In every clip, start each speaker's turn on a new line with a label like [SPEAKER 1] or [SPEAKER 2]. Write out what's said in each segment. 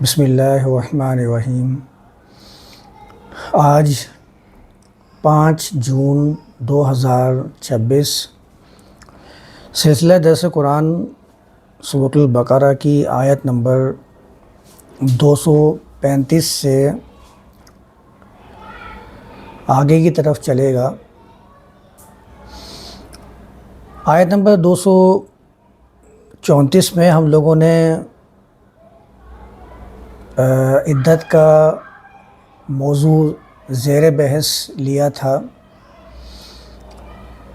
[SPEAKER 1] بسم اللہ الرحمن الرحیم۔ آج 5 جون 2026 سلسلہ درس قرآن سورۃ البقرہ کی آیت نمبر 235 سے آگے کی طرف چلے گا۔ آیت نمبر 234 میں ہم لوگوں نے عدت کا موضوع زیر بحث لیا تھا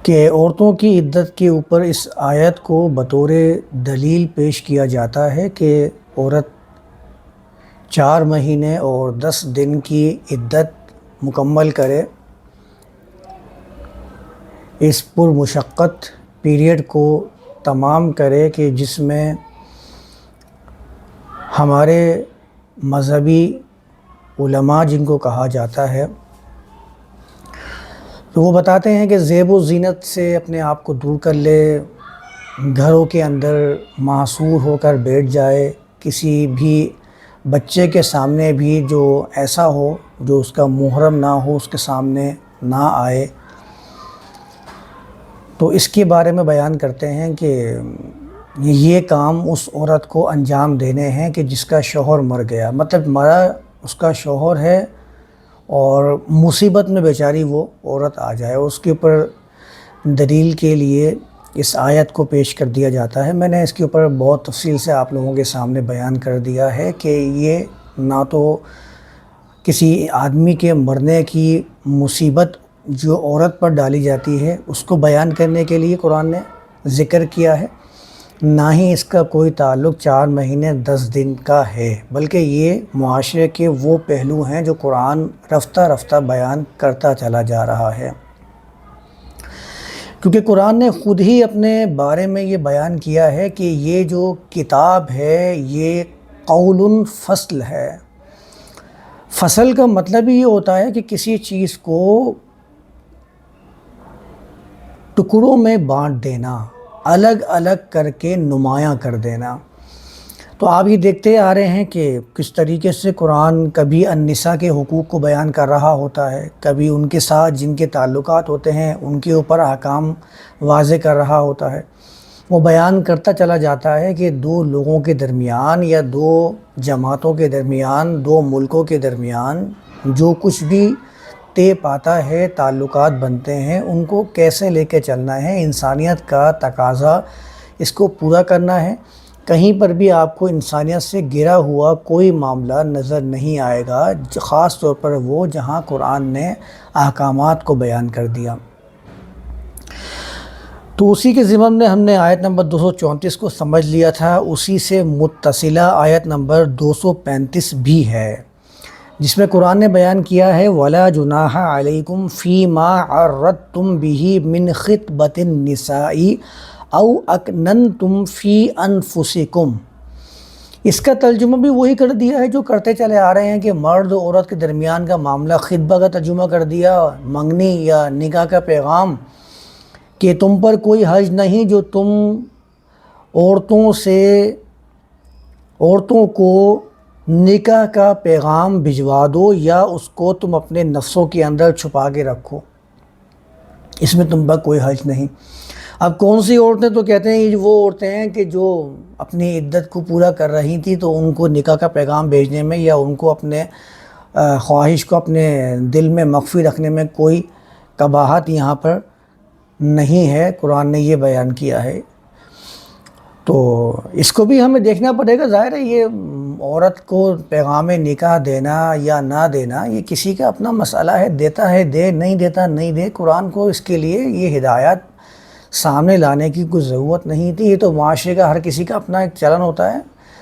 [SPEAKER 1] کہ عورتوں کی عدت کے اوپر اس آیت کو بطور دلیل پیش کیا جاتا ہے کہ عورت 4 مہینے اور 10 دن کی عدت مکمل کرے، اس پرمشقت پیریڈ کو تمام کرے کہ جس میں ہمارے مذہبی علماء جن کو کہا جاتا ہے تو وہ بتاتے ہیں کہ زیب و زینت سے اپنے آپ کو دور کر لے، گھروں کے اندر محصور ہو کر بیٹھ جائے، کسی بھی بچے کے سامنے بھی جو ایسا ہو جو اس کا محرم نہ ہو اس کے سامنے نہ آئے۔ تو اس کے بارے میں بیان کرتے ہیں کہ یہ کام اس عورت کو انجام دینے ہیں کہ جس کا شوہر مر گیا، مطلب مرا اس کا شوہر ہے اور مصیبت میں بیچاری وہ عورت آ جائے، اس کے اوپر دلیل کے لیے اس آیت کو پیش کر دیا جاتا ہے۔ میں نے اس کے اوپر بہت تفصیل سے آپ لوگوں کے سامنے بیان کر دیا ہے کہ یہ نہ تو کسی آدمی کے مرنے کی مصیبت جو عورت پر ڈالی جاتی ہے اس کو بیان کرنے کے لیے قرآن نے ذکر کیا ہے، نہ ہی اس کا کوئی تعلق 4 مہینے 10 دن کا ہے، بلکہ یہ معاشرے کے وہ پہلو ہیں جو قرآن رفتہ رفتہ بیان کرتا چلا جا رہا ہے، کیونکہ قرآن نے خود ہی اپنے بارے میں یہ بیان کیا ہے کہ یہ جو کتاب ہے یہ قول فصل ہے۔ فصل کا مطلب ہی یہ ہوتا ہے کہ کسی چیز کو ٹکڑوں میں بانٹ دینا، الگ الگ کر کے نمایاں کر دینا۔ تو آپ یہ دیکھتے آ رہے ہیں کہ کس طریقے سے قرآن کبھی النساء کے حقوق کو بیان کر رہا ہوتا ہے، کبھی ان کے ساتھ جن کے تعلقات ہوتے ہیں ان کے اوپر احکام واضح کر رہا ہوتا ہے۔ وہ بیان کرتا چلا جاتا ہے کہ 2 لوگوں کے درمیان یا 2 جماعتوں کے درمیان، 2 ملکوں کے درمیان جو کچھ بھی طے پاتا ہے، تعلقات بنتے ہیں، ان کو کیسے لے کے چلنا ہے، انسانیت کا تقاضا اس کو پورا کرنا ہے۔ کہیں پر بھی آپ کو انسانیت سے گرا ہوا کوئی معاملہ نظر نہیں آئے گا، خاص طور پر وہ جہاں قرآن نے احکامات کو بیان کر دیا۔ تو اسی کے ضمن میں ہم نے آیت نمبر 234 کو سمجھ لیا تھا، اسی سے متصلہ آیت نمبر 235 بھی ہے جس میں قرآن نے بیان کیا ہے وَلَا جُنَاحَ عَلَيْكُمْ فِي مَا عَرَّضْتُمْ بِهِ مِنْ خِطْبَةِ النِّسَاءِ أَوْ أَكْنَنْتُمْ فِي أَنفُسِكُمْ۔ اس کا ترجمہ بھی وہی کر دیا ہے جو کرتے چلے آ رہے ہیں کہ مرد و عورت کے درمیان کا معاملہ، خطبہ کا ترجمہ کر دیا، منگنی یا نکاح کا پیغام کہ تم پر کوئی حرج نہیں جو تم عورتوں کو نکاح کا پیغام بھجوا دو یا اس کو تم اپنے نفسوں کے اندر چھپا کے رکھو، اس میں تم پر کوئی حرج نہیں۔ اب کون سی عورتیں؟ تو کہتے ہیں یہ وہ عورتیں ہیں کہ جو اپنی عدت کو پورا کر رہی تھیں تو ان کو نکاح کا پیغام بھیجنے میں یا ان کو اپنے خواہش کو اپنے دل میں مخفی رکھنے میں کوئی قباحت یہاں پر نہیں ہے، قرآن نے یہ بیان کیا ہے۔ تو اس کو بھی ہمیں دیکھنا پڑے گا۔ ظاہر ہے یہ عورت کو پیغام نکاح دینا یا نہ دینا یہ کسی کا اپنا مسئلہ ہے، دیتا ہے دے، نہیں دیتا نہیں دے۔ قرآن کو اس کے لیے یہ ہدایات سامنے لانے کی کوئی ضرورت نہیں تھی، یہ تو معاشرے کا ہر کسی کا اپنا ایک چلن ہوتا ہے،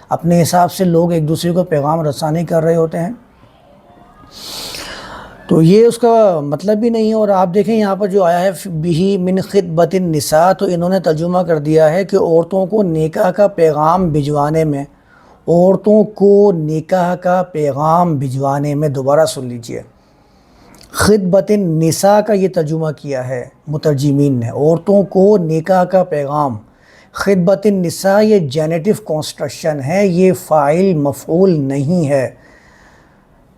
[SPEAKER 1] اپنے حساب سے لوگ ایک دوسرے کو پیغام رسانی کر رہے ہوتے ہیں، تو یہ اس کا مطلب بھی نہیں ہے۔ اور آپ دیکھیں یہاں پر جو آیا ہے بِهِ مِنْ خِطْبَةِ النِّسَاء، تو انہوں نے ترجمہ کر دیا ہے کہ عورتوں کو نکاح کا پیغام بھجوانے میں، عورتوں کو نکاح کا پیغام بھجوانے میں، دوبارہ سن لیجئے، خطبۃ النساء کا یہ ترجمہ کیا ہے مترجمین نے، عورتوں کو نکاح کا پیغام خدمت النساء یہ جینیٹو کنسٹرکشن ہے، یہ فاعل مفعول نہیں ہے۔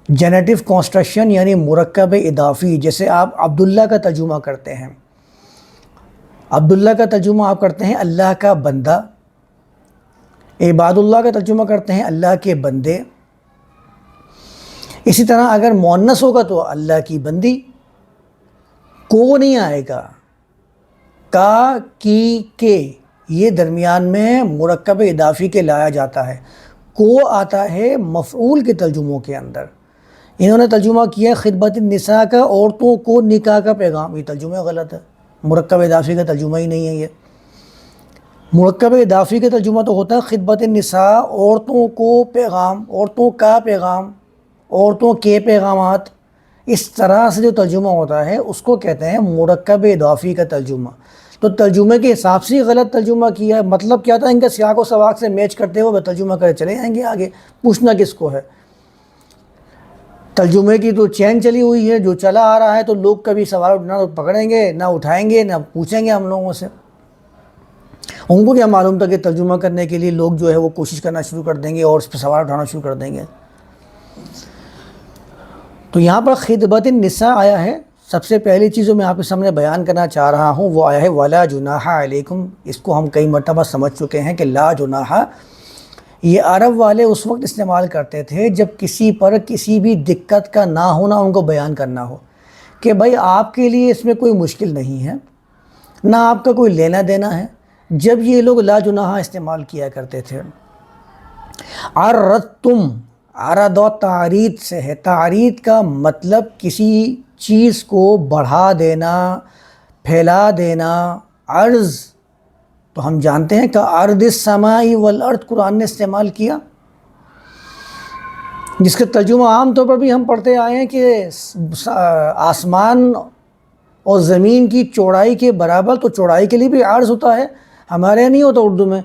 [SPEAKER 1] جینیٹو کنسٹرکشن یعنی مرکب اضافی، جیسے آپ عبداللہ کا ترجمہ کرتے ہیں، عبداللہ کا ترجمہ آپ کرتے ہیں اللہ کا بندہ، عباد اللہ کا ترجمہ کرتے ہیں اللہ کے بندے۔ اسی طرح اگر مؤنث ہوگا تو اللہ کی بندی، کو نہیں آئے گا، کا کی کے، یہ درمیان میں مرکب اضافی کے لایا جاتا ہے۔ کو آتا ہے مفعول کے ترجموں کے اندر۔ انہوں نے ترجمہ کیا خدمت النساء کا عورتوں کو نکاح کا پیغام، یہ ترجمہ غلط ہے، مرکب اضافی کا ترجمہ ہی نہیں ہے یہ۔ مرکب اضافی کا ترجمہ تو ہوتا ہے خدمت النساء عورتوں کو پیغام، عورتوں کا پیغام، عورتوں کے پیغامات، اس طرح سے جو ترجمہ ہوتا ہے اس کو کہتے ہیں مرکب اضافی کا ترجمہ۔ تو ترجمے کے حساب سے غلط ترجمہ کیا ہے، مطلب کیا تھا ان کا سیاق و سباق سے میچ کرتے ہوئے ترجمہ کرے چلے جائیں گے آگے، پوچھنا کس کو ہے۔ ترجمے کی تو چین چلی ہوئی ہے، جو چلا آ رہا ہے تو لوگ کبھی سوال نہ پکڑیں گے، نہ اٹھائیں گے، نہ پوچھیں گے ہم لوگوں سے۔ ان کو کیا معلوم تھا کہ ترجمہ کرنے کے لیے لوگ جو ہے وہ کوشش کرنا شروع کر دیں گے اور اس پہ سوال اٹھانا شروع کر دیں گے۔ تو یہاں پر خدمت النساء آیا ہے، سب سے پہلی چیز جو میں آپ کے سامنے بیان کرنا چاہ رہا ہوں وہ آیا ہے وَلَا جُنَاحَ عَلَيْكُمْ۔ اس کو ہم کئی مرتبہ سمجھ چکے ہیں کہ لا جناح یہ عرب والے اس وقت استعمال کرتے تھے جب کسی پر کسی بھی دقت کا نہ ہونا ان کو بیان کرنا ہو، کہ بھائی آپ کے لیے اس میں کوئی مشکل نہیں ہے، نہ آپ کا کوئی لینا دینا ہے۔ جب یہ لوگ لا جناح استعمال کیا کرتے تھے، عرضتم، عرض و تعرید سے ہے، تعرید کا مطلب کسی چیز کو بڑھا دینا، پھیلا دینا، عرض تو ہم جانتے ہیں کہ عرض السماء والارض قرآن نے استعمال کیا، جس کا ترجمہ عام طور پر بھی ہم پڑھتے آئے ہیں کہ آسمان اور زمین کی چوڑائی کے برابر، تو چوڑائی کے لیے بھی عرض ہوتا ہے، ہمارے نہیں ہوتا اردو میں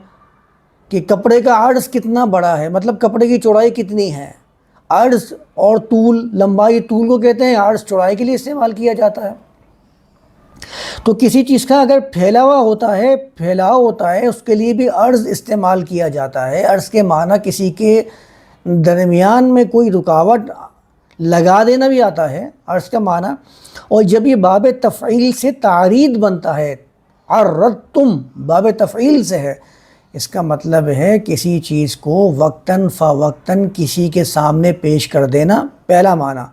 [SPEAKER 1] کہ کپڑے کا عرض کتنا بڑا ہے، مطلب کپڑے کی چوڑائی کتنی ہے۔ عرض اور طول، لمبائی طول کو کہتے ہیں، عرض چوڑائی کے لیے استعمال کیا جاتا ہے۔ تو کسی چیز کا اگر پھیلاوا ہوتا ہے، پھیلاؤ ہوتا ہے، اس کے لیے بھی عرض استعمال کیا جاتا ہے۔ عرض کے معنی کسی کے درمیان میں کوئی رکاوٹ لگا دینا بھی آتا ہے عرض کا معنی۔ اور جب یہ باب تفعیل سے تعرید بنتا ہے، عرضتم باب تفعیل سے ہے، اس کا مطلب ہے کسی چیز کو وقتاً فوقتاً کسی کے سامنے پیش کر دینا، پہلا معنی۔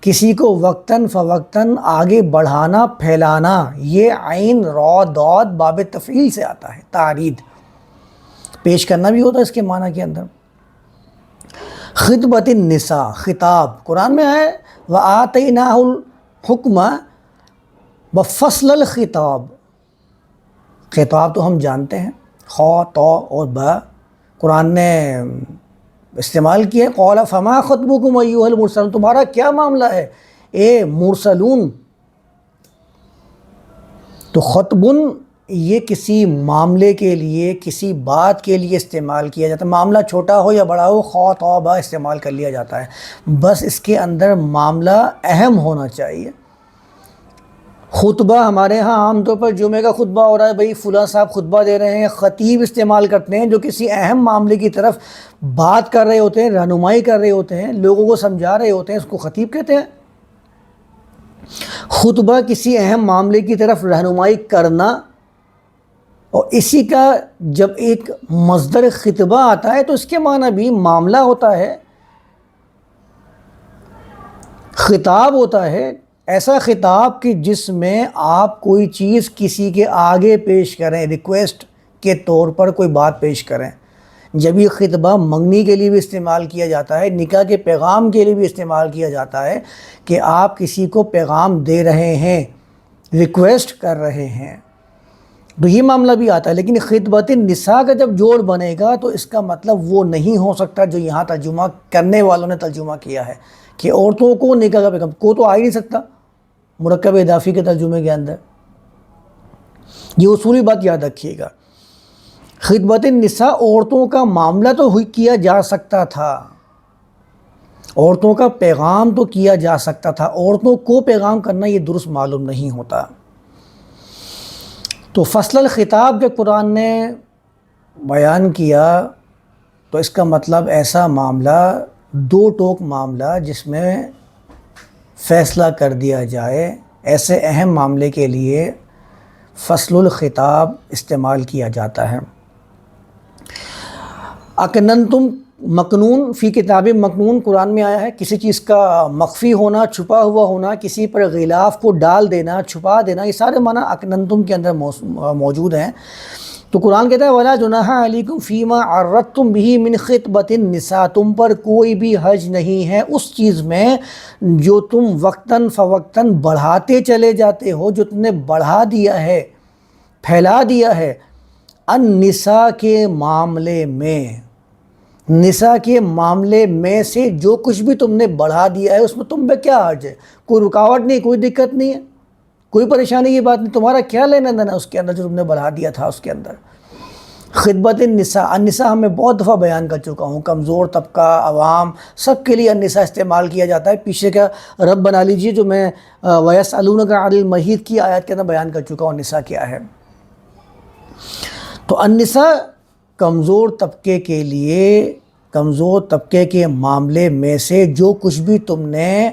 [SPEAKER 1] کسی کو وقتاً فوقتاً آگے بڑھانا، پھیلانا، یہ عین را داد باب تفعیل سے آتا ہے، تعرید، پیش کرنا بھی ہوتا ہے اس کے معنی کے اندر۔ خدمت النساء، خطاب قرآن میں ہے وَآتَيْنَاهُ الْحُكْمَ وَفَصْلَ الْخِطَاب، خطاب تو ہم جانتے ہیں، خا، تو اور با، قرآن نے استعمال کیا ہے قال فما خطبکم ایھا المرسلون، تمہارا کیا معاملہ ہے اے مرسلون۔ تو خطبن یہ کسی معاملے کے لیے، کسی بات کے لیے استعمال کیا جاتا ہے، معاملہ چھوٹا ہو یا بڑا ہو، خا، تو، با استعمال کر لیا جاتا ہے، بس اس کے اندر معاملہ اہم ہونا چاہیے۔ خطبہ ہمارے ہاں عام طور پر جمعہ کا خطبہ ہو رہا ہے، بھئی فلاں صاحب خطبہ دے رہے ہیں، خطیب استعمال کرتے ہیں جو کسی اہم معاملے کی طرف بات کر رہے ہوتے ہیں، رہنمائی کر رہے ہوتے ہیں، لوگوں کو سمجھا رہے ہوتے ہیں، اس کو خطیب کہتے ہیں۔ خطبہ کسی اہم معاملے کی طرف رہنمائی کرنا، اور اسی کا جب ایک مصدر خطبہ آتا ہے تو اس کے معنی بھی معاملہ ہوتا ہے، خطاب ہوتا ہے، ایسا خطاب کہ جس میں آپ کوئی چیز کسی کے آگے پیش کریں، ریکویسٹ کے طور پر کوئی بات پیش کریں۔ جب یہ خطبہ منگنی کے لیے بھی استعمال کیا جاتا ہے، نکاح کے پیغام کے لیے بھی استعمال کیا جاتا ہے کہ آپ کسی کو پیغام دے رہے ہیں، ریکویسٹ کر رہے ہیں، تو یہ معاملہ بھی آتا ہے۔ لیکن خطبت النساء کا جب جوڑ بنے گا تو اس کا مطلب وہ نہیں ہو سکتا جو یہاں ترجمہ کرنے والوں نے ترجمہ کیا ہے کہ عورتوں کو نکاح کا پیغام، کو تو آ ہی نہیں سکتا مرکب اضافی کے ترجمے کے اندر۔ یہ اصولی بات یاد رکھیے گا، خدمت النساء عورتوں کا معاملہ تو کیا جا سکتا تھا، عورتوں کا پیغام تو کیا جا سکتا تھا، عورتوں کو پیغام کرنا یہ درست معلوم نہیں ہوتا۔ تو فصل الخطاب جب قرآن نے بیان کیا تو اس کا مطلب ایسا معاملہ، دو ٹوک معاملہ جس میں فیصلہ کر دیا جائے، ایسے اہم معاملے کے لیے فصل الخطاب استعمال کیا جاتا ہے۔ اکننتم مکنون، فی کتاب مکنون قرآن میں آیا ہے، کسی چیز کا مخفی ہونا، چھپا ہوا ہونا، کسی پر غلاف کو ڈال دینا، چھپا دینا، یہ سارے معنی اکننتم کے اندر موجود ہیں۔ تو قرآن کہتا ہے وَلَا جُنَاحَ عَلَيْكُمْ فِي مَا عَرَّضْتُمْ بِهِ مِنْ خِطْبَةِ النِّسَاءِ، تم پر کوئی بھی حرج نہیں ہے اس چیز میں جو تم وقتاً فوقتاً بڑھاتے چلے جاتے ہو، جو تم نے بڑھا دیا ہے، پھیلا دیا ہے، النساء کے معاملے میں، نساء کے معاملے میں سے جو کچھ بھی تم نے بڑھا دیا ہے اس میں تم پہ کیا حرج ہے؟ کوئی رکاوٹ نہیں، کوئی دقت نہیں ہے، کوئی پریشانی کی بات نہیں، تمہارا کیا لینا دینا اس کے اندر جو تم نے بڑھا دیا تھا اس کے اندر۔ خطبت النساء، النساء ہم میں بہت دفعہ بیان کر چکا ہوں، کمزور طبقہ، عوام، سب کے لیے النساء استعمال کیا جاتا ہے۔ پیچھے کا رب بنا لیجئے جو میں وَيَسْأَلُونَكَ عَنِ الْمَحِيضِ کی آیات کے اندر بیان کر چکا ہوں النساء کیا ہے۔ تو النساء کمزور طبقے کے لیے، کمزور طبقے کے معاملے میں سے جو کچھ بھی تم نے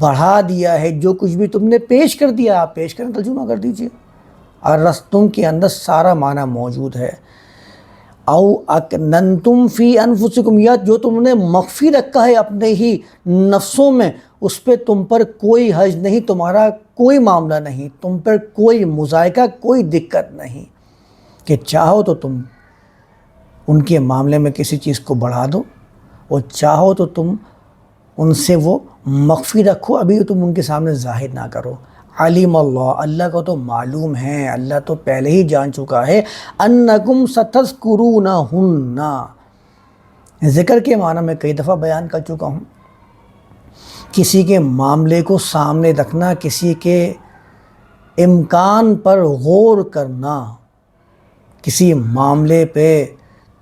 [SPEAKER 1] بڑھا دیا ہے، جو کچھ بھی تم نے پیش کر دیا، آپ پیش کریں، ترجمہ کر دیجئے۔ الرستم کے اندر سارا معنی موجود ہے۔ او اکننتم فی انفسکم، یا جو تم نے مخفی رکھا ہے اپنے ہی نفسوں میں، اس پہ تم پر کوئی حرج نہیں، تمہارا کوئی معاملہ نہیں، تم پر کوئی مضائقہ، کوئی دقت نہیں کہ چاہو تو تم ان کے معاملے میں کسی چیز کو بڑھا دو اور چاہو تو تم ان سے وہ مخفی رکھو، ابھی تم ان کے سامنے ظاہر نہ کرو۔ علیم اللہ، اللہ کو تو معلوم ہے، اللہ تو پہلے ہی جان چکا ہے، انکم ستذکرونہن، ذکر کے معنی میں کئی دفعہ بیان کر چکا ہوں، کسی کے معاملے کو سامنے رکھنا، کسی کے امکان پر غور کرنا، کسی معاملے پہ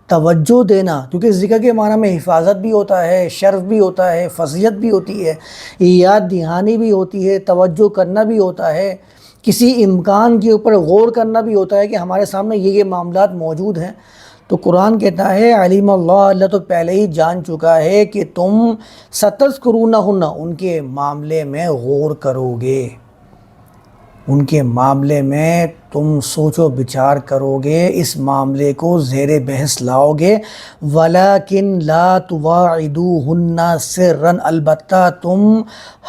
[SPEAKER 1] توجہ دینا، کیونکہ ذکر کے معنی میں حفاظت بھی ہوتا ہے، شرف بھی ہوتا ہے، فضیلت بھی ہوتی ہے، یاد دہانی بھی ہوتی ہے، توجہ کرنا بھی ہوتا ہے، کسی امکان کے اوپر غور کرنا بھی ہوتا ہے کہ ہمارے سامنے یہ معاملات موجود ہیں۔ تو قرآن کہتا ہے علیم اللہ، اللہ تو پہلے ہی جان چکا ہے کہ تم ستذکرونہن، ان کے معاملے میں غور کرو گے، ان کے معاملے میں تم سوچ و بچار کرو گے، اس معاملے کو زیر بحث لاؤ گے۔ وَلَكِنْ لَا تُوَاعِدُوهُنَّ سِرًّا، البتہ تم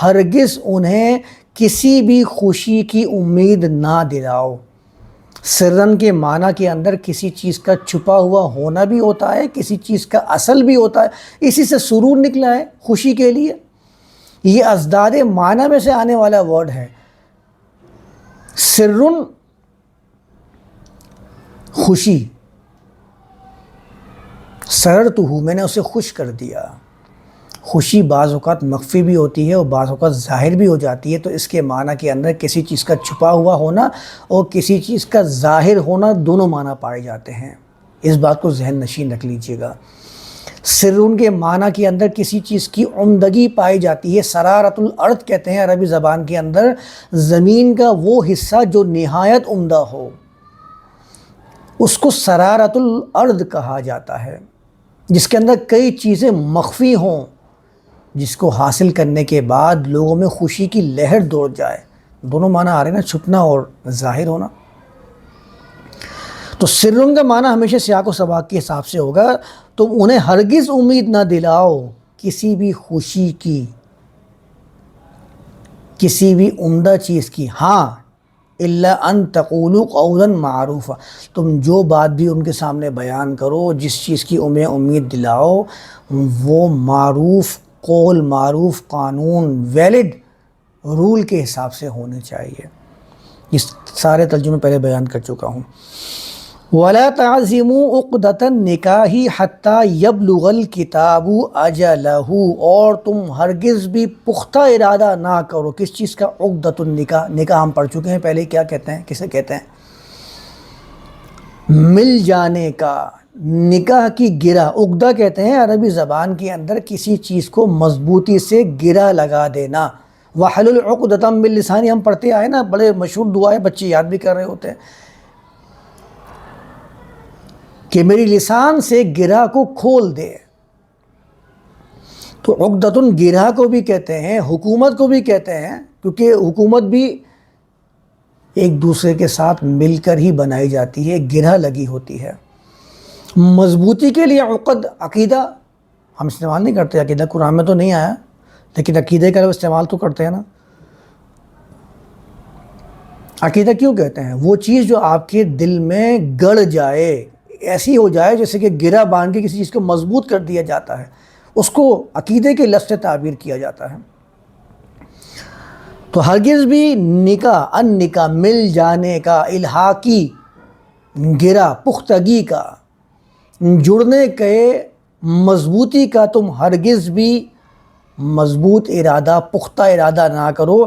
[SPEAKER 1] ہرگز انہیں کسی بھی خوشی کی امید نہ دلاؤ۔ سرن کے معنی کے اندر کسی چیز کا چھپا ہوا ہونا بھی ہوتا ہے، کسی چیز کا اصل بھی ہوتا ہے، اسی سے سرور نکلا ہے، خوشی کے لیے۔ یہ ازداد معنی میں سے آنے والا ورڈ ہے۔ سرن خوشی، سررتہ، میں نے اسے خوش کر دیا۔ خوشی بعض اوقات مخفی بھی ہوتی ہے اور بعض اوقات ظاہر بھی ہو جاتی ہے، تو اس کے معنی کے اندر کسی چیز کا چھپا ہوا ہونا اور کسی چیز کا ظاہر ہونا دونوں معنی پائے جاتے ہیں، اس بات کو ذہن نشین رکھ لیجئے گا۔ سرون کے معنی کے اندر کسی چیز کی عمدگی پائی جاتی ہے، سرارت الارض کہتے ہیں عربی زبان کے اندر، زمین کا وہ حصہ جو نہایت عمدہ ہو اس کو سرارت الارض کہا جاتا ہے، جس کے اندر کئی چیزیں مخفی ہوں، جس کو حاصل کرنے کے بعد لوگوں میں خوشی کی لہر دوڑ جائے۔ دونوں معنی آ رہے ہیں نا، چھپنا اور ظاہر ہونا۔ تو سرن کا معنی ہمیشہ سیاق و سباق کے حساب سے ہوگا، تم انہیں ہرگز امید نہ دلاؤ کسی بھی خوشی کی، کسی بھی عمدہ چیز کی، ہاں الا ان تقولوا قولا معروفا، تم جو بات بھی ان کے سامنے بیان کرو، جس چیز کی امید دلاؤ، وہ معروف قول، معروف قانون، ویلڈ رول کے حساب سے ہونے چاہیے۔ اس سارے ترجمے پہلے بیان کر چکا ہوں۔ وَلَا تَعْزِمُوا عُقْدَةَ النِّكَاحِ حَتَّى يَبْلُغَ الْكِتَابُ أَجَلَهُ، اور تم ہرگز بھی پختہ ارادہ نہ کرو، کس چیز کا؟ عقدۃ النکاح، نکاح ہم پڑھ چکے ہیں پہلے، کیا کہتے ہیں، کسے کہتے ہیں؟ مل جانے کا، نکاح کی گرہ، عقدہ کہتے ہیں عربی زبان کے اندر کسی چیز کو مضبوطی سے گرہ لگا دینا۔ وَحْلُلْ عُقْدَةً مِّن لِّسَانِي ہم پڑھتے آئے نا، بڑے مشہور دعا ہے، بچے یاد بھی کر رہے ہوتے ہیں۔ کہ میری لسان سے گرہ کو کھول دے. تو عقدۃ گرہ کو بھی کہتے ہیں، حکومت کو بھی کہتے ہیں، کیونکہ حکومت بھی ایک دوسرے کے ساتھ مل کر ہی بنائی جاتی ہے، گرہ لگی ہوتی ہے. مضبوطی کے لیے عقد، عقیدہ ہم استعمال نہیں کرتے، عقیدہ قرآن میں تو نہیں آیا، لیکن عقیدے کا استعمال تو کرتے ہیں نا. عقیدہ کیوں کہتے ہیں؟ وہ چیز جو آپ کے دل میں گڑ جائے، ایسی ہو جائے جیسے کہ گرہ باندھ کے کسی چیز کو مضبوط کر دیا جاتا ہے، اس کو عقیدے کے لفظ سے تعبیر کیا جاتا ہے. تو ہرگز بھی نکاح، ان نکاح مل جانے کا، الحاقی گرہ، پختگی کا، جڑنے کے مضبوطی کا تم ہرگز بھی مضبوط ارادہ، پختہ ارادہ نہ کرو.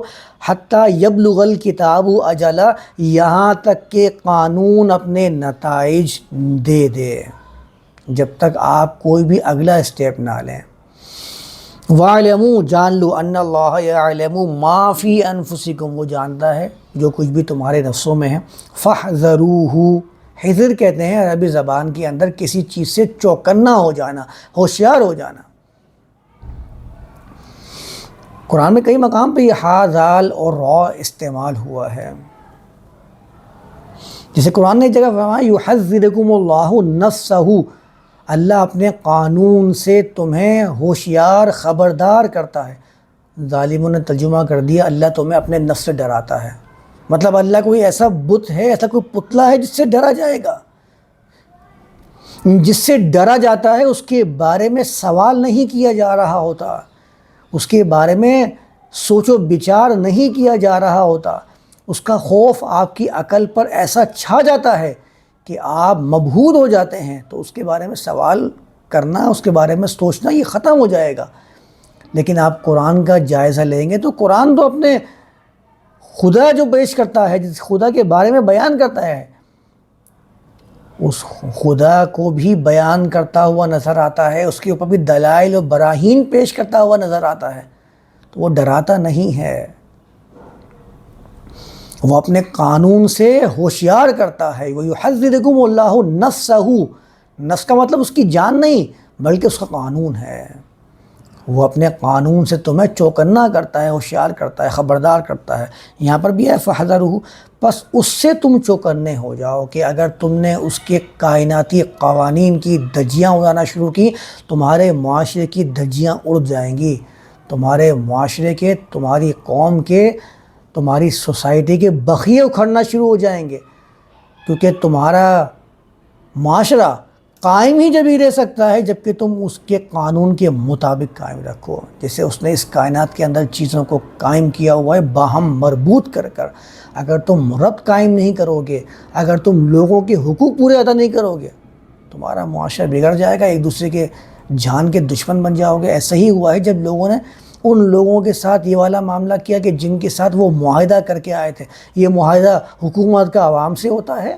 [SPEAKER 1] حتیٰ یبلغ الکتاب اجلا، یہاں تک کہ قانون اپنے نتائج دے دے، جب تک آپ کوئی بھی اگلا اسٹیپ نہ لیں. وَاعْلَمُوا، جان لو، ان اللہ یعلم ما فی انفسکم، وہ جانتا ہے جو کچھ بھی تمہارے نفسوں میں ہے. فاحذروہ، حذر کہتے ہیں عربی زبان کے اندر کسی چیز سے چوکنا ہو جانا، ہوشیار ہو جانا. قرآن میں کئی مقام پہ یہ ہا، ذال اور را استعمال ہوا ہے. جیسے قرآن نے ایک جگہ فرمایا یحذرکم اللہ نفسہ، اللہ اپنے قانون سے تمہیں ہوشیار، خبردار کرتا ہے. ظالموں نے ترجمہ کر دیا اللہ تمہیں اپنے نفس سے ڈراتا ہے. مطلب اللہ کوئی ایسا بت ہے، ایسا کوئی پتلا ہے جس سے ڈرا جائے گا. جس سے ڈرا جاتا ہے اس کے بارے میں سوال نہیں کیا جا رہا ہوتا، اس کے بارے میں سوچ و بچار نہیں کیا جا رہا ہوتا. اس کا خوف آپ کی عقل پر ایسا چھا جاتا ہے کہ آپ مبہوت ہو جاتے ہیں، تو اس کے بارے میں سوال کرنا، اس کے بارے میں سوچنا یہ ختم ہو جائے گا. لیکن آپ قرآن کا جائزہ لیں گے تو قرآن تو اپنے خدا جو پیش کرتا ہے، جس خدا کے بارے میں بیان کرتا ہے، اس خدا کو بھی بیان کرتا ہوا نظر آتا ہے، اس کے اوپر بھی دلائل و براہین پیش کرتا ہوا نظر آتا ہے. تو وہ ڈراتا نہیں ہے، وہ اپنے قانون سے ہوشیار کرتا ہے. وَيُحَذِّرُكُمُ اللَّهُ نَفْسَهُ، نفس کا مطلب اس کی جان نہیں بلکہ اس کا قانون ہے. وہ اپنے قانون سے تمہیں چوکنا کرتا ہے، ہوشیار کرتا ہے، خبردار کرتا ہے. یہاں پر بھی ہے فَحَذَرُهُ، پس اس سے تم چوکنے ہو جاؤ کہ اگر تم نے اس کے کائناتی قوانین کی دھجیاں اڑانا شروع کی، تمہارے معاشرے کی دھجیاں اڑ جائیں گی. تمہارے معاشرے کے، تمہاری قوم کے، تمہاری سوسائٹی کے بخیے اکھڑنا شروع ہو جائیں گے. کیونکہ تمہارا معاشرہ قائم ہی جبھی رہ سکتا ہے جب کہ تم اس کے قانون کے مطابق قائم رکھو. جیسے اس نے اس کائنات کے اندر چیزوں کو قائم کیا ہوا ہے باہم مربوط کر کر. اگر تم ربط قائم نہیں کرو گے، اگر تم لوگوں کے حقوق پورے ادا نہیں کرو گے، تمہارا معاشرہ بگڑ جائے گا، ایک دوسرے کے جان کے دشمن بن جاؤ گے. ایسا ہی ہوا ہے جب لوگوں نے ان لوگوں کے ساتھ یہ والا معاملہ کیا کہ جن کے ساتھ وہ معاہدہ کر کے آئے تھے. یہ معاہدہ حکومت کا عوام سے ہوتا ہے،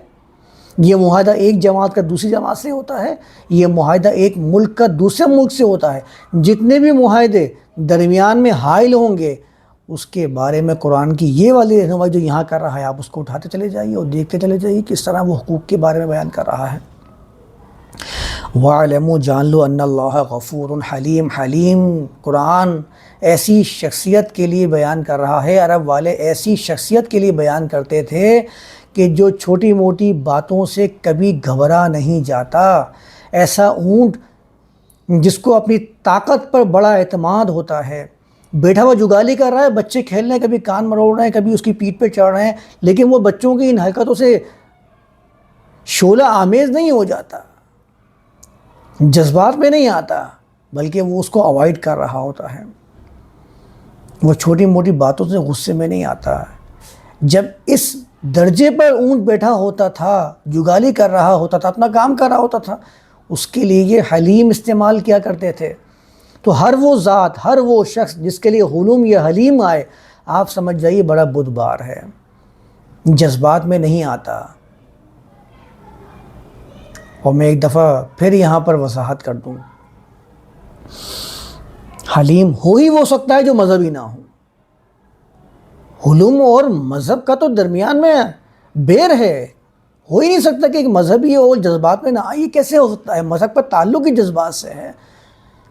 [SPEAKER 1] یہ معاہدہ ایک جماعت کا دوسری جماعت سے ہوتا ہے، یہ معاہدہ ایک ملک کا دوسرے ملک سے ہوتا ہے. جتنے بھی معاہدے درمیان میں حائل ہوں گے اس کے بارے میں قرآن کی یہ والی رہنمائی جو یہاں کر رہا ہے، آپ اس کو اٹھاتے چلے جائیے اور دیکھتے چلے جائیے کس طرح وہ حقوق کے بارے میں بیان کر رہا ہے. وَاعْلَمُوا، جان لو، ان اللہ غفور حلیم. حلیم قرآن ایسی شخصیت کے لیے بیان کر رہا ہے. عرب والے ایسی شخصیت کے لیے بیان کرتے تھے کہ جو چھوٹی موٹی باتوں سے کبھی گھبرا نہیں جاتا. ایسا اونٹ جس کو اپنی طاقت پر بڑا اعتماد ہوتا ہے، بیٹھا ہوا جگالی کر رہا ہے، بچے کھیل رہے ہیں، کبھی کان مروڑ رہے ہیں، کبھی اس کی پیٹھ پہ چڑھ رہے ہیں، لیکن وہ بچوں کی ان حرکتوں سے شعلہ آمیز نہیں ہو جاتا، جذبات میں نہیں آتا، بلکہ وہ اس کو اوائڈ کر رہا ہوتا ہے. وہ چھوٹی موٹی باتوں سے غصے میں نہیں آتا. جب اس درجے پر اونٹ بیٹھا ہوتا تھا، جگالی کر رہا ہوتا تھا، اپنا کام کر رہا ہوتا تھا، اس کے لیے یہ حلیم استعمال کیا کرتے تھے. تو ہر وہ ذات، ہر وہ شخص جس کے لیے حلوم یا حلیم آئے، آپ سمجھ جائیے بڑا بردبار ہے، جذبات میں نہیں آتا. اور میں ایک دفعہ پھر یہاں پر وضاحت کر دوں، حلیم ہو ہی وہ سکتا ہے جو مذہبی نہ ہو. حلم اور مذہب کا تو درمیان میں بیر ہے. ہو ہی نہیں سکتا کہ ایک مذہبی ہو جذبات میں نہ آئے، یہ کیسے ہو سکتا ہے؟ مذہب کا تعلق ہی جذبات سے ہے،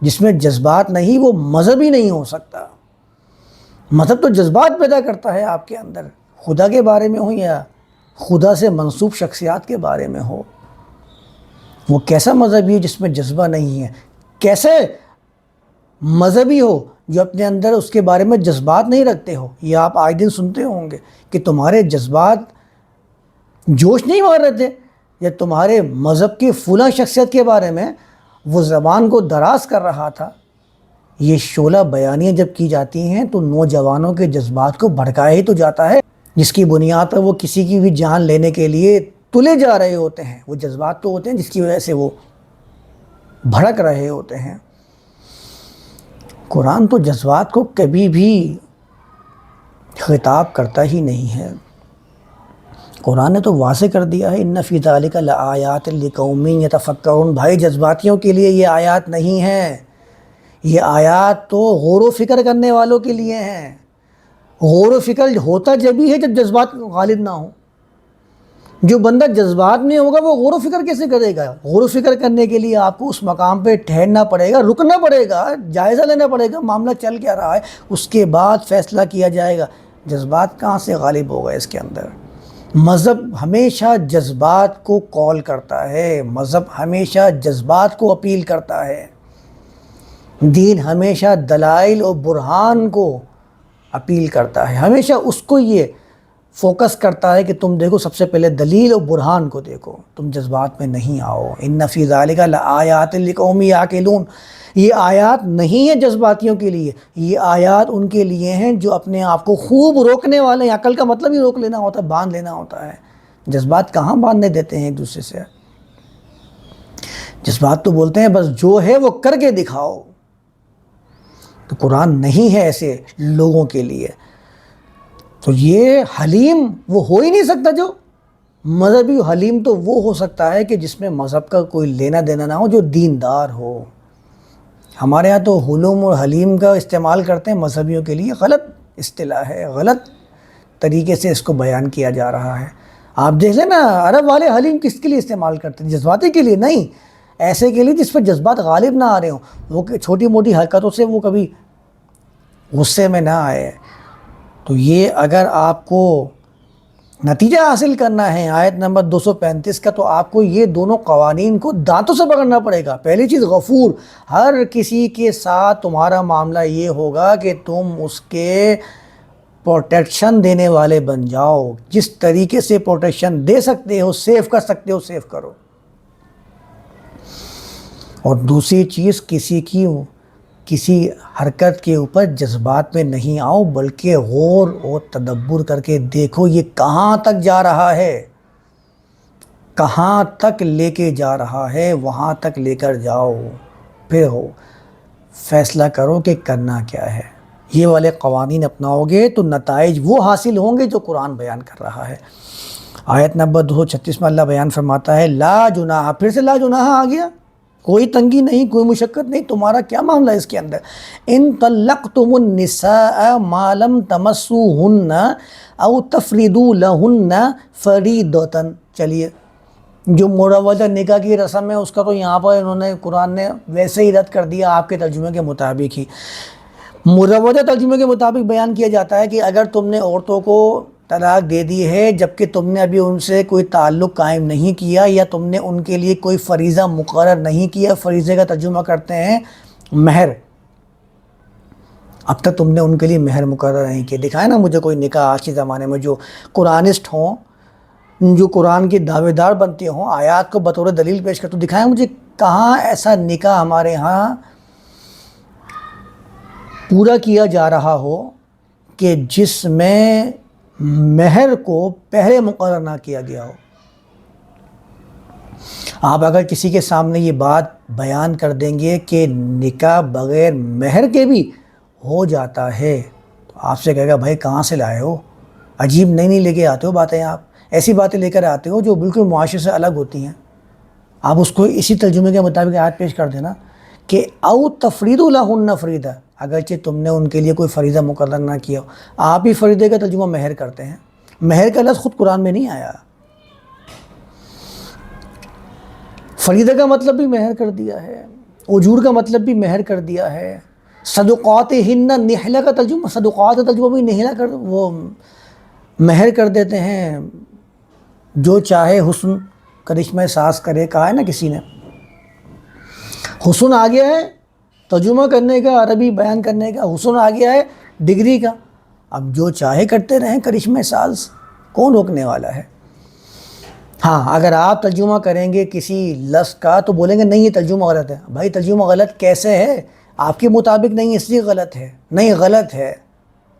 [SPEAKER 1] جس میں جذبات نہیں وہ مذہب ہی نہیں ہو سکتا۔ مذہب تو جذبات پیدا کرتا ہے آپ کے اندر، خدا کے بارے میں ہو یا خدا سے منسوب شخصیات کے بارے میں ہو۔ وہ کیسا مذہبی ہے جس میں جذبہ نہیں ہے؟ کیسے مذہبی ہو جو اپنے اندر اس کے بارے میں جذبات نہیں رکھتے ہو؟ یہ آپ آئے دن سنتے ہوں گے کہ تمہارے جذبات جوش نہیں مار رہے تھے، یا تمہارے مذہب کی فلاں شخصیت کے بارے میں وہ زبان کو دراز کر رہا تھا۔ یہ شعلہ بیانیاں جب کی جاتی ہیں تو نوجوانوں کے جذبات کو بھڑکایا ہی تو جاتا ہے، جس کی بنیاد پر وہ کسی کی بھی جان لینے کے لیے تلے جا رہے ہوتے ہیں۔ وہ جذبات تو ہوتے ہیں جس کی وجہ سے وہ بھڑک رہے ہوتے ہیں۔ قرآن تو جذبات کو کبھی بھی خطاب کرتا ہی نہیں ہے۔ قرآن نے تو واضح کر دیا ہے، ان فی ذالک لآیات لقوم یتفکرون۔ بھائی جذباتیوں کے لیے یہ آیات نہیں ہیں، یہ آیات تو غور و فکر کرنے والوں کے لیے ہیں۔ غور و فکر ہوتا جبھی ہے جب جذبات غالب نہ ہوں۔ جو بندہ جذبات میں ہوگا وہ غور و فکر کیسے کرے گا؟ غور و فکر کرنے کے لیے آپ کو اس مقام پہ ٹھہرنا پڑے گا، رکنا پڑے گا، جائزہ لینا پڑے گا، معاملہ چل کیا رہا ہے، اس کے بعد فیصلہ کیا جائے گا۔ جذبات کہاں سے غالب ہوگا اس کے اندر؟ مذہب ہمیشہ جذبات کو کال کرتا ہے، مذہب ہمیشہ جذبات کو اپیل کرتا ہے، دین ہمیشہ دلائل اور برہان کو اپیل کرتا ہے، ہمیشہ اس کو یہ فوکس کرتا ہے کہ تم دیکھو سب سے پہلے دلیل اور برہان کو دیکھو، تم جذبات میں نہیں آؤ۔ ان فی ذالک لآیات لقوم یعقلون۔ یہ آیات نہیں ہیں جذباتیوں کے لیے، یہ آیات ان کے لیے ہیں جو اپنے آپ کو خوب روکنے والے ہیں۔ عقل کا مطلب ہی روک لینا ہوتا ہے، باندھ لینا ہوتا ہے۔ جذبات کہاں باندھنے دیتے ہیں ایک دوسرے سے؟ جذبات تو بولتے ہیں بس جو ہے وہ کر کے دکھاؤ۔ تو قرآن نہیں ہے ایسے لوگوں کے لیے۔ تو یہ حلیم وہ ہو ہی نہیں سکتا جو مذہبی۔ حلیم تو وہ ہو سکتا ہے کہ جس میں مذہب کا کوئی لینا دینا نہ ہو، جو دیندار ہو۔ ہمارے ہاں تو حلم اور حلیم کا استعمال کرتے ہیں مذہبیوں کے لیے، غلط اصطلاح ہے، غلط طریقے سے اس کو بیان کیا جا رہا ہے۔ آپ دیکھ لیں نا، عرب والے حلیم کس کے لیے استعمال کرتے ہیں؟ جذباتی کے لیے نہیں، ایسے کے لیے جس پر جذبات غالب نہ آ رہے ہوں، وہ چھوٹی موٹی حرکتوں سے وہ کبھی غصے میں نہ آئے۔ تو یہ اگر آپ کو نتیجہ حاصل کرنا ہے آیت نمبر 235 کا، تو آپ کو یہ دونوں قوانین کو دانتوں سے پکڑنا پڑے گا۔ پہلی چیز غفور، ہر کسی کے ساتھ تمہارا معاملہ یہ ہوگا کہ تم اس کے پروٹیکشن دینے والے بن جاؤ۔ جس طریقے سے پروٹیکشن دے سکتے ہو، سیف کر سکتے ہو، سیف کرو۔ اور دوسری چیز، کسی حرکت کے اوپر جذبات میں نہیں آؤ، بلکہ غور اور تدبر کر کے دیکھو یہ کہاں تک جا رہا ہے، کہاں تک لے کے جا رہا ہے، وہاں تک لے کر جاؤ، پھر فیصلہ کرو کہ کرنا کیا ہے۔ یہ والے قوانین اپناؤ گے تو نتائج وہ حاصل ہوں گے جو قرآن بیان کر رہا ہے۔ آیت نمبر 236 میں اللہ بیان فرماتا ہے لا جناح، پھر سے لا جناح آ گیا، کوئی تنگی نہیں، کوئی مشقت نہیں، تمہارا کیا معاملہ ہے اس کے اندر؟ ان طلقتم النساء ما لم تمسوهن او تفریضوا لهن فریضۃ۔ چلیے، جو مروجہ نکاح کی رسم ہے اس کا تو یہاں پر انہوں نے قرآن نے ویسے ہی رد کر دیا، آپ کے ترجمے کے مطابق ہی۔ مروجہ ترجمے کے مطابق بیان کیا جاتا ہے کہ اگر تم نے عورتوں کو طلاق دے دی ہے جبکہ تم نے ابھی ان سے کوئی تعلق قائم نہیں کیا، یا تم نے ان کے لیے کوئی فریضہ مقرر نہیں کیا، فریضے کا ترجمہ کرتے ہیں مہر، اب تک تم نے ان کے لیے مہر مقرر نہیں کیا۔ دکھائیں نا مجھے کوئی نکاح آج کے زمانے میں جو قرآنسٹ ہوں، جو قرآن کے دعوے دار بنتے ہوں، آیات کو بطور دلیل پیش کرتے، دکھائیں مجھے کہاں ایسا نکاح ہمارے ہاں پورا کیا جا رہا ہو کہ جس میں مہر کو پہلے مقرر نہ کیا گیا ہو۔ آپ اگر کسی کے سامنے یہ بات بیان کر دیں گے کہ نکاح بغیر مہر کے بھی ہو جاتا ہے، تو آپ سے کہے گا بھائی کہاں سے لائے ہو؟ عجیب نئی نئی لے کے آتے ہو باتیں، آپ ایسی باتیں لے کر آتے ہو جو بالکل معاشرے سے الگ ہوتی ہیں۔ آپ اس کو اسی ترجمے کے مطابق آیت پیش کر دینا کہ او تفریضوا لہن فریضہ، اگرچہ تم نے ان کے لیے کوئی فریضہ مقرر نہ کیا ہو۔ آپ ہی فریضے کا ترجمہ مہر کرتے ہیں، مہر کا لفظ خود قرآن میں نہیں آیا۔ فریضہ کا مطلب بھی مہر کر دیا ہے، اجور کا مطلب بھی مہر کر دیا ہے، صدقات ہن نحلہ کا ترجمہ، صدقات کا ترجمہ بھی نحلہ کر وہ مہر کر دیتے ہیں، جو چاہے حسن کرشمہ ساز کرے، کہا ہے نا کسی نے۔ حسن آ گیا ہے ترجمہ کرنے کا، عربی بیان کرنے کا، حسن آ گیا ہے ڈگری کا، اب جو چاہے کرتے رہیں کرشمہ ساز، کون روکنے والا ہے؟ ہاں اگر آپ ترجمہ کریں گے کسی لفظ کا تو بولیں گے نہیں یہ ترجمہ غلط ہے، بھائی ترجمہ غلط کیسے ہے؟ آپ کے مطابق نہیں اس لیے غلط ہے، نہیں غلط ہے۔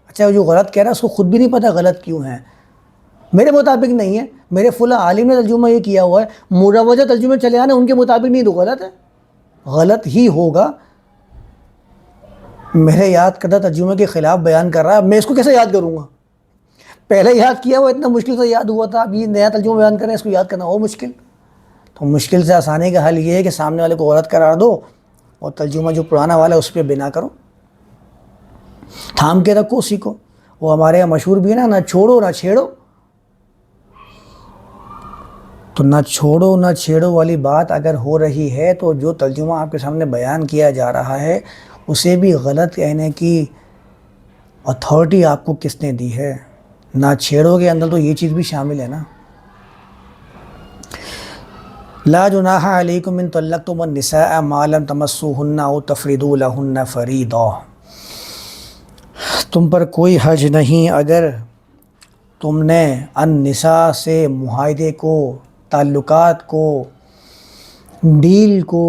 [SPEAKER 1] اچھا جو غلط کہہ رہا ہے اس کو خود بھی نہیں پتہ غلط کیوں ہے، میرے مطابق نہیں ہے، میرے فلاں عالم نے ترجمہ یہ کیا ہوا ہے، مروجہ ترجمے چلے آنے ان کے مطابق نہیں تو غلط ہے، غلط ہی ہوگا۔ میرے یاد کردہ ترجمے کے خلاف بیان کر رہا ہے، میں اس کو کیسے یاد کروں گا؟ پہلے یاد کیا ہوا اتنا مشکل سے یاد ہوا تھا، اب یہ نیا ترجمہ بیان کریں اس کو یاد کرنا اور مشکل۔ تو مشکل سے آسانی کا حل یہ ہے کہ سامنے والے کو غلط قرار دو اور ترجمہ جو پرانا والا ہے اس پہ بنا کرو، تھام کے رکھو اسی کو۔ وہ ہمارے یہاں مشہور بھی ہے نا، نہ چھوڑو نہ چھیڑو، تو نہ چھوڑو نہ چھیڑو والی بات اگر ہو رہی ہے تو جو ترجمہ آپ کے سامنے بیان کیا جا رہا ہے اسے بھی غلط کہنے کی اتھارٹی آپ کو کس نے دی ہے؟ نہ چھیڑو کے اندر تو یہ چیز بھی شامل ہے نا۔ لا جناح علیکم ان طلقتم النساء ما لم تمسوهن او تفریضوا لهن فریضہ، تم پر کوئی حرج نہیں اگر تم نے النساء سے معاہدے کو، تعلقات کو، ڈیل کو،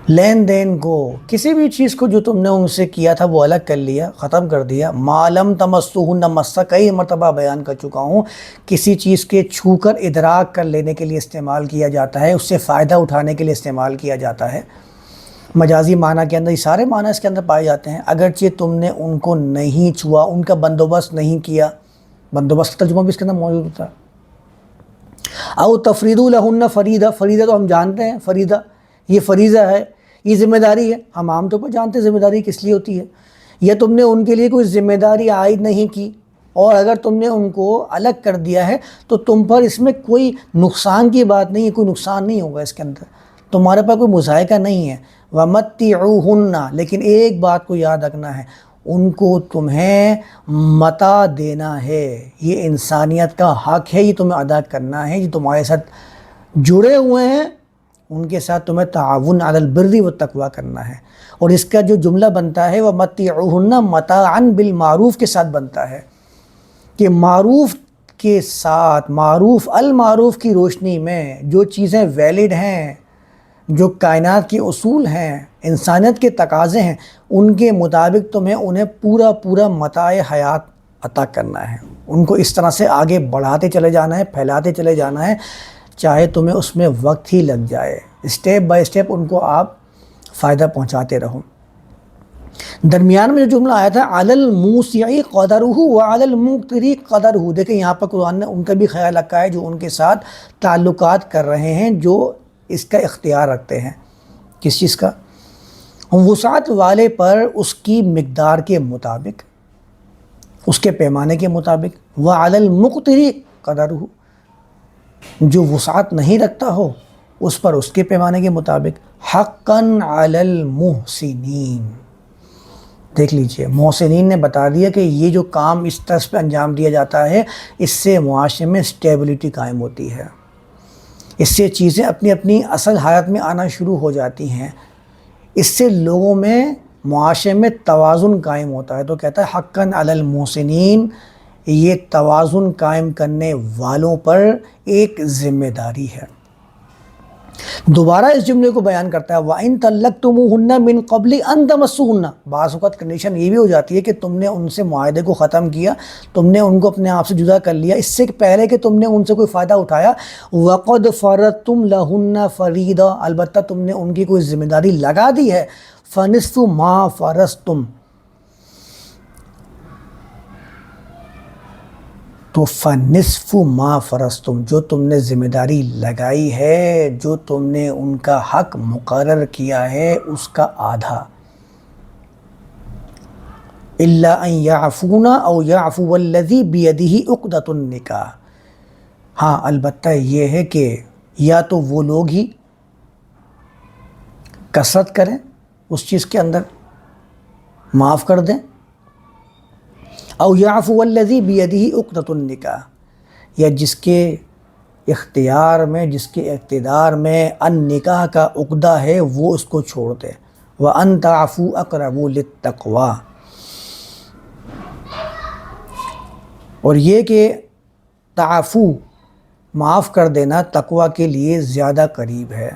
[SPEAKER 1] لین دین کو، کسی بھی چیز کو جو تم نے ان سے کیا تھا وہ الگ کر لیا، ختم کر دیا۔ ما لم تمسوهن، مسا کئی مرتبہ بیان کر چکا ہوں، کسی چیز کے چھو کر ادراک کر لینے کے لیے استعمال کیا جاتا ہے، اس سے فائدہ اٹھانے کے لیے استعمال کیا جاتا ہے۔ مجازی معنی کے اندر یہ سارے معنی اس کے اندر پائے جاتے ہیں۔ اگرچہ تم نے ان کو نہیں چھوا، ان کا بندوبست نہیں کیا، بندوبست کا ترجمہ بھی اس کے اندر موجود ہوتا ہے۔ او تفریضوا لہن فریضہ، فریضہ تو ہم جانتے ہیں، فریضہ یہ فریضہ ہے، یہ ذمہ داری ہے، ہم عام طور پر جانتے ہیں ذمہ داری کس لیے ہوتی ہے۔ یا تم نے ان کے لیے کوئی ذمہ داری عائد نہیں کی اور اگر تم نے ان کو الگ کر دیا ہے تو تم پر اس میں کوئی نقصان کی بات نہیں ہے، کوئی نقصان نہیں ہوگا اس کے اندر، تمہارے پاس کوئی مضائقہ نہیں ہے۔ وَمَتِّعُوهُنَّ، لیکن ایک بات کو یاد رکھنا ہے، ان کو تمہیں متاع دینا ہے، یہ انسانیت کا حق ہے، یہ تمہیں ادا کرنا ہے، یہ تمہارے ساتھ جڑے ہوئے ہیں، ان کے ساتھ تمہیں تعاون علی البر والتقوی کرنا ہے۔ اور اس کا جو جملہ بنتا ہے وَمَتِّعُوهُنَّ مَتَاعًا بِالْمَعْرُوف کے ساتھ بنتا ہے، کہ معروف کے ساتھ، معروف المعروف کی روشنی میں جو چیزیں ویلڈ ہیں، جو کائنات کے اصول ہیں، انسانیت کے تقاضے ہیں، ان کے مطابق تمہیں انہیں پورا پورا متاع حیات عطا کرنا ہے، ان کو اس طرح سے آگے بڑھاتے چلے جانا ہے، پھیلاتے چلے جانا ہے، چاہے تمہیں اس میں وقت ہی لگ جائے، اسٹیپ بائی اسٹیپ ان کو آپ فائدہ پہنچاتے رہو۔ درمیان میں جو جملہ آیا تھا علی الموسع قدرہ وعلی المقتر قدرہ، دیکھیں یہاں پر قرآن نے ان کا بھی خیال رکھا ہے جو ان کے ساتھ تعلقات کر رہے ہیں، جو اس کا اختیار رکھتے ہیں، کس چیز کا؟ وسعت والے پر اس کی مقدار کے مطابق، اس کے پیمانے کے مطابق، وعلی المقتر قدرہ، جو وسعت نہیں رکھتا ہو اس پر اس کے پیمانے کے مطابق۔ حقا علی المحسنین، دیکھ لیجئے محسنین نے بتا دیا کہ یہ جو کام اس طرح پہ انجام دیا جاتا ہے اس سے معاشرے میں اسٹیبلٹی قائم ہوتی ہے، اس سے چیزیں اپنی اپنی اصل حالت میں آنا شروع ہو جاتی ہیں، اس سے لوگوں میں، معاشرے میں توازن قائم ہوتا ہے۔ تو کہتا ہے حقا علی المحسنین، یہ توازن قائم کرنے والوں پر ایک ذمہ داری ہے۔ دوبارہ اس جملے کو بیان کرتا ہے وَإِن طَلَّقْتُمُوهُنَّ مِن قَبْلِ أَن تَمَسُّوهُنَّ، بعض اوقات کنڈیشن یہ بھی ہو جاتی ہے کہ تم نے ان سے معاہدے کو ختم کیا، تم نے ان کو اپنے آپ سے جدا کر لیا، اس سے پہلے کہ تم نے ان سے کوئی فائدہ اٹھایا۔ وَقَدْ فَرَضْتُمْ لَهُنَّ فَرِيضَةً، البتہ تم نے ان کی کوئی ذمہ داری لگا دی ہے، فَنِصْفُ مَا فَرَضْتُمْ، تو فَنِصْفُ مَا فَرَضْتُمْ، جو تم نے ذمہ داری لگائی ہے، جو تم نے ان کا حق مقرر کیا ہے، اس کا آدھا۔ إِلَّا أَن يَعْفُونَ أَوْ يَعْفُوَ الَّذِي بِيَدِهِ عُقْدَةُ النِّكَاحِ، ہاں البتہ یہ ہے کہ یا تو وہ لوگ ہی کثرت کریں اس چیز کے اندر، معاف کر دیں، او یعفو الذی بیدہ عقدۃ النکاح، یا جس کے اختیار میں، جس کے اقتدار میں النکاح کا عقدہ ہے وہ اس کو چھوڑ دے۔ وَأَن تَعْفُوا أَقْرَبُ لِلتَّقْوَىٰ، اور یہ کہ تعفو معاف کر دینا تقوی کے لیے زیادہ قریب ہے۔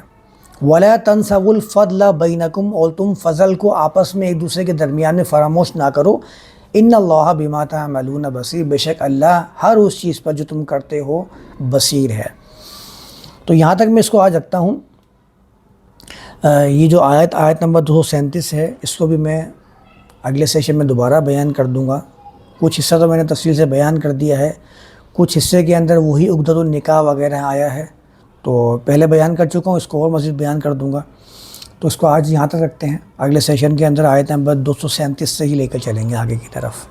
[SPEAKER 1] وَلَا تَنْسَوُا الْفَضْلَ بَيْنَكُمْ، اور تم فضل کو آپس میں ایک دوسرے کے درمیان میں فراموش نہ کرو۔ ان اللہ بما تعملون بصیر، بے شک اللہ ہر اس چیز پر جو تم کرتے ہو بصیر ہے۔ تو یہاں تک میں اس کو آج رکھتا ہوں۔ یہ جو آیت نمبر 237 ہے، اس کو بھی میں اگلے سیشن میں دوبارہ بیان کر دوں گا۔ کچھ حصہ تو میں نے تفصیل سے بیان کر دیا ہے، کچھ حصے کے اندر وہی عقدۃ النکاح وغیرہ آیا ہے، تو پہلے بیان کر چکا ہوں، اس کو اور مزید بیان کر دوں گا۔ تو اس کو آج یہاں تک رکھتے ہیں، اگلے سیشن کے اندر آیت نمبر 237 سے ہی لے کر چلیں گے آگے کی طرف۔